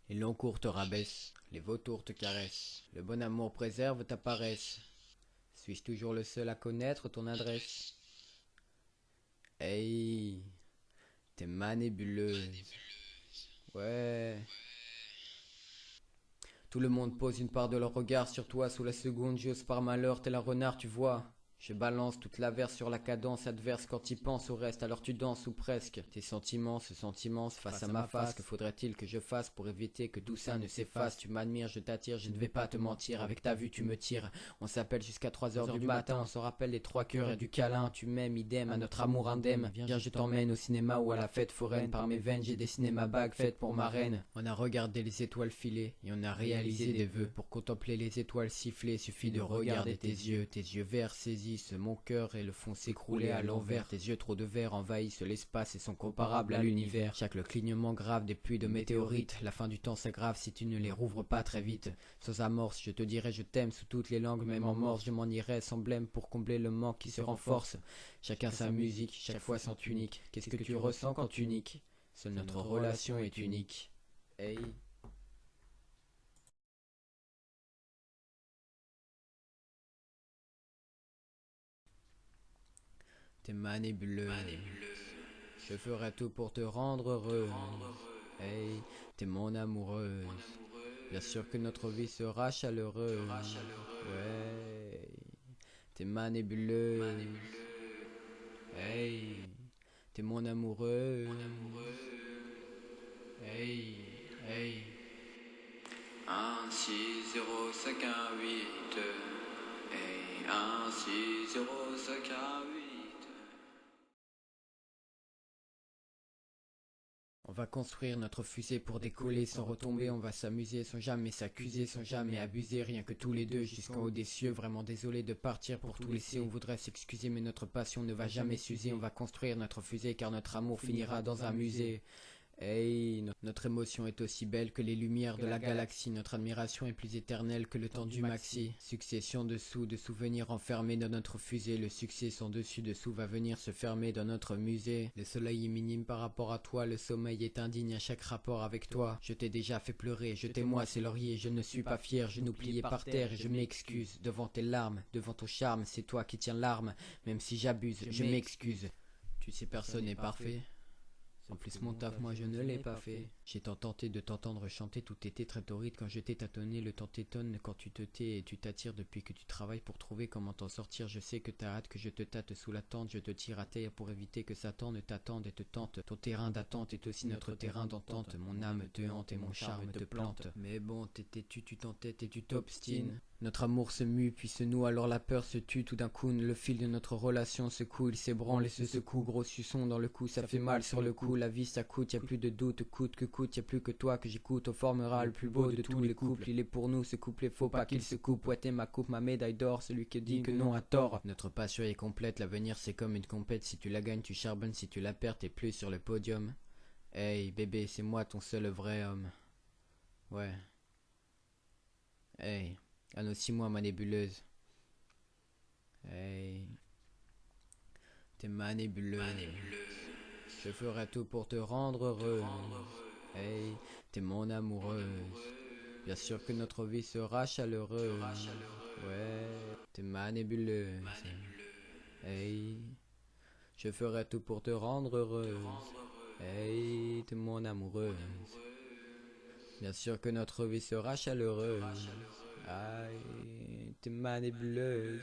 Les longs cours te rabaissent, les vautours te caressent, le bon amour préserve ta paresse. Suis-je toujours le seul à connaître ton adresse? Hey, t'es ma nébuleuse. Ouais. Tout le monde pose une part de leur regard sur toi. Sous la seconde, j'ose par malheur, tel un renard, tu vois. Je balance toute l'averse sur la cadence adverse. Quand y penses au reste, alors tu danses ou presque. Tes sentiments se sentent immenses face à ma face. Que faudrait-il que je fasse pour éviter que tout ça ne s'efface? Tu m'admires, je t'attire, je ne vais pas te mentir. Avec ta vue tu me tires. On s'appelle jusqu'à 3 heures du matin. On se rappelle les trois cœurs et du câlin. Tu m'aimes, idem, à notre amour indemne. Viens, je t'emmène au cinéma ou à la fête foraine. Par mes veines j'ai dessiné ma bague faite pour ma reine. On a regardé les étoiles filer et on a réalisé des vœux. Pour contempler les étoiles siffler, suffit de regarder tes yeux verts saisissent mon cœur et le font s'écrouler à l'envers. Tes yeux trop de verre envahissent l'espace et sont comparables à l'univers. Chaque le clignement grave des pluies de météorites. La fin du temps s'aggrave si tu ne les rouvres pas très vite. Sans amorce, je te dirai je t'aime sous toutes les langues, même en morse. Je m'en irai sans blême pour combler le manque qui se renforce. Chacun sa musique, chaque fois sont uniques. Qu'est-ce que tu ressens quand tu niques? Seule notre relation est unique. Hey. T'es ma nébuleuse. Je ferai tout pour te rendre heureuse. Hey, t'es mon amoureuse. Bien sûr que notre vie sera chaleureuse. Ouais, t'es ma nébuleuse. Hey, t'es mon amoureuse. Hey, hey. 1 6 0 5 1 8. Hey, 1 6 0 5 1 8. On va construire notre fusée pour décoller sans retomber. On va s'amuser sans jamais s'accuser, sans jamais abuser. Rien que tous les deux jusqu'en haut des cieux. Vraiment désolé de partir pour tout laisser. On voudrait s'excuser mais notre passion ne va jamais s'user. On va construire notre fusée car notre amour finira dans un musée. Hey, notre émotion est aussi belle que les lumières de la galaxie. Notre admiration est plus éternelle que le temps du maxi. Succession dessous de souvenirs enfermés dans notre fusée. Le succès sans dessus dessous va venir se fermer dans notre musée. Le soleil est minime par rapport à toi. Le sommeil est indigne à chaque rapport avec toi. Je t'ai déjà fait pleurer. Jetez-moi ces lauriers. Je ne suis pas fier. Je nous pliais par terre et je m'excuse. Devant tes larmes, devant ton charme, c'est toi qui tiens l'arme. Même si j'abuse, je m'excuse. Tu sais, personne n'est parfait. En plus mon taf moi je ne l'ai pas fait. J'ai tant tenté de t'entendre chanter, tout était très torride quand je t'ai tâtonné. Le temps t'étonne quand tu te tais et tu t'attires depuis que tu travailles pour trouver comment t'en sortir. Je sais que t'as hâte que je te tâte sous la tente. Je te tire à terre pour éviter que Satan ne t'attende et te tente. Ton terrain d'attente est aussi notre terrain d'entente. Mon âme te hante et mon charme te plante. Mais bon t'es têtu, tu t'entêtes et tu t'obstines. Notre amour se mue puis se noue, alors la peur se tue. Tout d'un coup le fil de notre relation se coule, il s'ébranle et se secoue. Gros suçon dans le cou, ça fait mal sur le coup. La vie ça coûte, y a plus de doute, coûte que coûte. Y a plus que toi que j'écoute, on formera le plus beau de tous les couples. Il est pour nous ce couple, faut pas qu'il se coupe. Ouais t'es ma coupe, ma médaille d'or, celui qui dit que non a tort. Notre passion est complète, l'avenir c'est comme une compète. Si tu la gagnes tu charbonnes, si tu la perds t'es plus sur le podium. Hey bébé, c'est moi ton seul vrai homme. Ouais. Hey. Annonce-moi ma nébuleuse. Hey, t'es ma nébuleuse. Je ferai tout pour te rendre heureuse. Hey, t'es mon amoureuse. Bien sûr que notre vie sera chaleureuse. Ouais, t'es ma nébuleuse. Hey, je ferai tout pour te rendre heureuse. Hey, t'es mon amoureuse. Bien sûr que notre vie sera chaleureuse. Aïe, t'es ma nébuleuse.